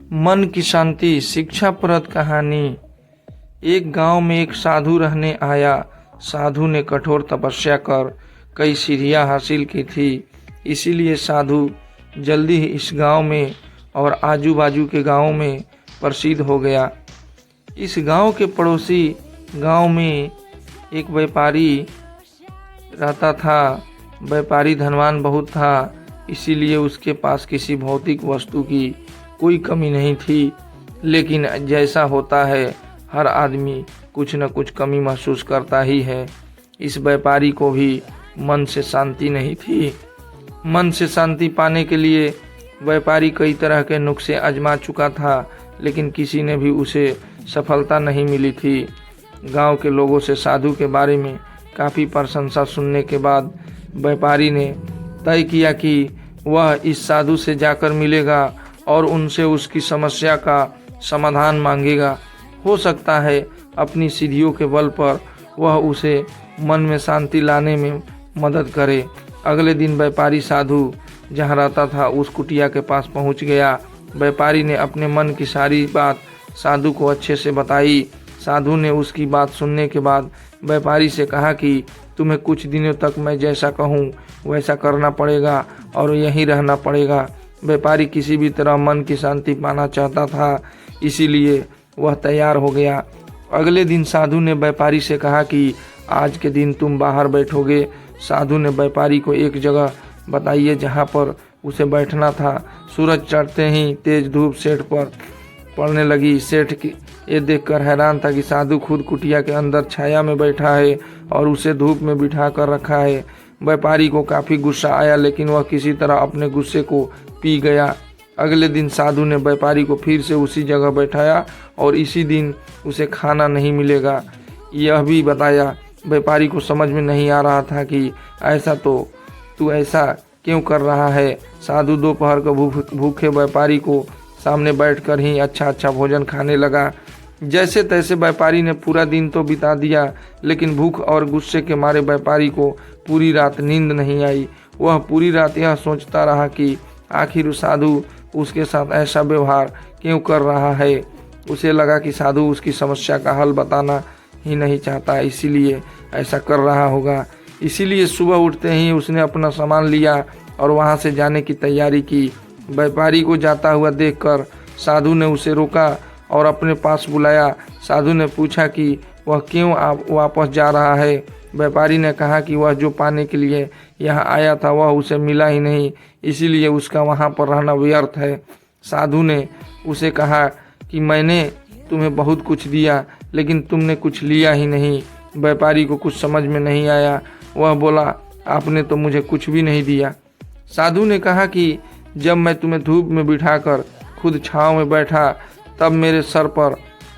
मन की शांति शिक्षाप्रद कहानी। एक गांव में एक साधु रहने आया। साधु ने कठोर तपस्या कर कई सीढ़ियां हासिल की थी, इसीलिए साधु जल्दी ही इस गांव में और आजू बाजू के गांवों में प्रसिद्ध हो गया। इस गांव के पड़ोसी गांव में एक व्यापारी रहता था। व्यापारी धनवान बहुत था, इसीलिए उसके पास किसी भौतिक वस्तु की कोई कमी नहीं थी। लेकिन जैसा होता है, हर आदमी कुछ न कुछ कमी महसूस करता ही है। इस व्यापारी को भी मन से शांति नहीं थी। मन से शांति पाने के लिए व्यापारी कई तरह के नुस्खे आजमा चुका था, लेकिन किसी ने भी उसे सफलता नहीं मिली थी। गांव के लोगों से साधु के बारे में काफ़ी प्रशंसा सुनने के बाद व्यापारी ने तय किया कि वह इस साधु से जाकर मिलेगा और उनसे उसकी समस्या का समाधान मांगेगा। हो सकता है अपनी सीढ़ियों के बल पर वह उसे मन में शांति लाने में मदद करे। अगले दिन व्यापारी साधु जहाँ रहता था उस कुटिया के पास पहुँच गया। व्यापारी ने अपने मन की सारी बात साधु को अच्छे से बताई। साधु ने उसकी बात सुनने के बाद व्यापारी से कहा कि तुम्हें कुछ दिनों तक मैं जैसा कहूँ वैसा करना पड़ेगा और यहीं रहना पड़ेगा। व्यापारी किसी भी तरह मन की शांति पाना चाहता था, इसीलिए वह तैयार हो गया। अगले दिन साधु ने व्यापारी से कहा कि आज के दिन तुम बाहर बैठोगे। साधु ने व्यापारी को एक जगह बताइए जहाँ पर उसे बैठना था। सूरज चढ़ते ही तेज धूप सेठ पर पड़ने लगी। सेठ ये देखकर हैरान था कि साधु खुद कुटिया के अंदर छाया में बैठा है और उसे धूप में बिठा कर रखा है। व्यापारी को काफ़ी गुस्सा आया, लेकिन वह किसी तरह अपने गुस्से को पी गया। अगले दिन साधु ने व्यापारी को फिर से उसी जगह बैठाया और इसी दिन उसे खाना नहीं मिलेगा, यह भी बताया। व्यापारी को समझ में नहीं आ रहा था कि ऐसा तो तू ऐसा क्यों कर रहा है। साधु दोपहर को भूखे व्यापारी को सामने बैठकर ही अच्छा भोजन खाने लगा। जैसे तैसे व्यापारी ने पूरा दिन तो बिता दिया, लेकिन भूख और गुस्से के मारे व्यापारी को पूरी रात नींद नहीं आई। वह पूरी रात यह सोचता रहा कि आखिर साधु उसके साथ ऐसा व्यवहार क्यों कर रहा है। उसे लगा कि साधु उसकी समस्या का हल बताना ही नहीं चाहता, इसीलिए ऐसा कर रहा होगा। इसीलिए सुबह उठते ही उसने अपना सामान लिया और वहां से जाने की तैयारी की। व्यापारी को जाता हुआ देखकर साधु ने उसे रोका और अपने पास बुलाया। साधु ने पूछा कि वह क्यों वापस जा रहा है। व्यापारी ने कहा कि वह जो पाने के लिए यहाँ आया था वह उसे मिला ही नहीं, इसीलिए उसका वहाँ पर रहना व्यर्थ है। साधु ने उसे कहा कि मैंने तुम्हें बहुत कुछ दिया, लेकिन तुमने कुछ लिया ही नहीं। व्यापारी को कुछ समझ में नहीं आया। वह बोला, आपने तो मुझे कुछ भी नहीं दिया। साधु ने कहा कि जब मैं तुम्हें धूप में बिठाकर खुद छाँव में बैठा, तब मेरे सर पर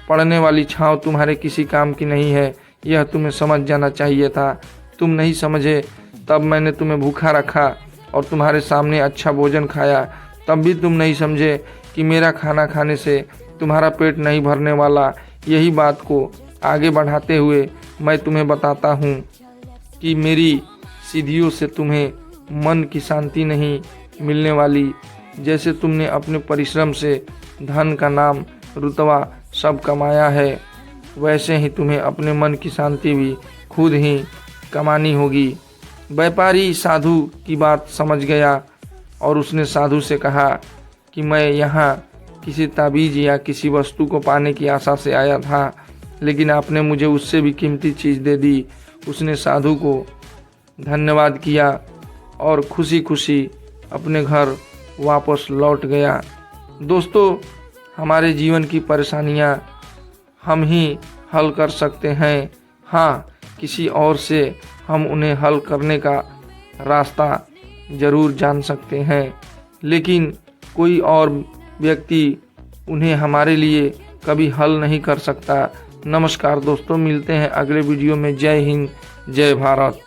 पड़ने वाली छाँव तुम्हारे किसी काम की नहीं है, यह तुम्हें समझ जाना चाहिए था। तुम नहीं समझे, तब मैंने तुम्हें भूखा रखा और तुम्हारे सामने अच्छा भोजन खाया, तब भी तुम नहीं समझे कि मेरा खाना खाने से तुम्हारा पेट नहीं भरने वाला। यही बात को आगे बढ़ाते हुए मैं तुम्हें बताता हूँ कि मेरी सीढ़ियों से तुम्हें मन की शांति नहीं मिलने वाली। जैसे तुमने अपने परिश्रम से धन का नाम रुतबा सब कमाया है, वैसे ही तुम्हें अपने मन की शांति भी खुद ही कमानी होगी। व्यापारी साधु की बात समझ गया और उसने साधु से कहा कि मैं यहाँ किसी ताबीज़ या किसी वस्तु को पाने की आशा से आया था, लेकिन आपने मुझे उससे भी कीमती चीज़ दे दी। उसने साधु को धन्यवाद किया और खुशी खुशी अपने घर वापस लौट गया। दोस्तों, हमारे जीवन की परेशानियां हम ही हल कर सकते हैं। हाँ, किसी और से हम उन्हें हल करने का रास्ता ज़रूर जान सकते हैं, लेकिन कोई और व्यक्ति उन्हें हमारे लिए कभी हल नहीं कर सकता। नमस्कार दोस्तों, मिलते हैं अगले वीडियो में। जय हिंद, जय भारत।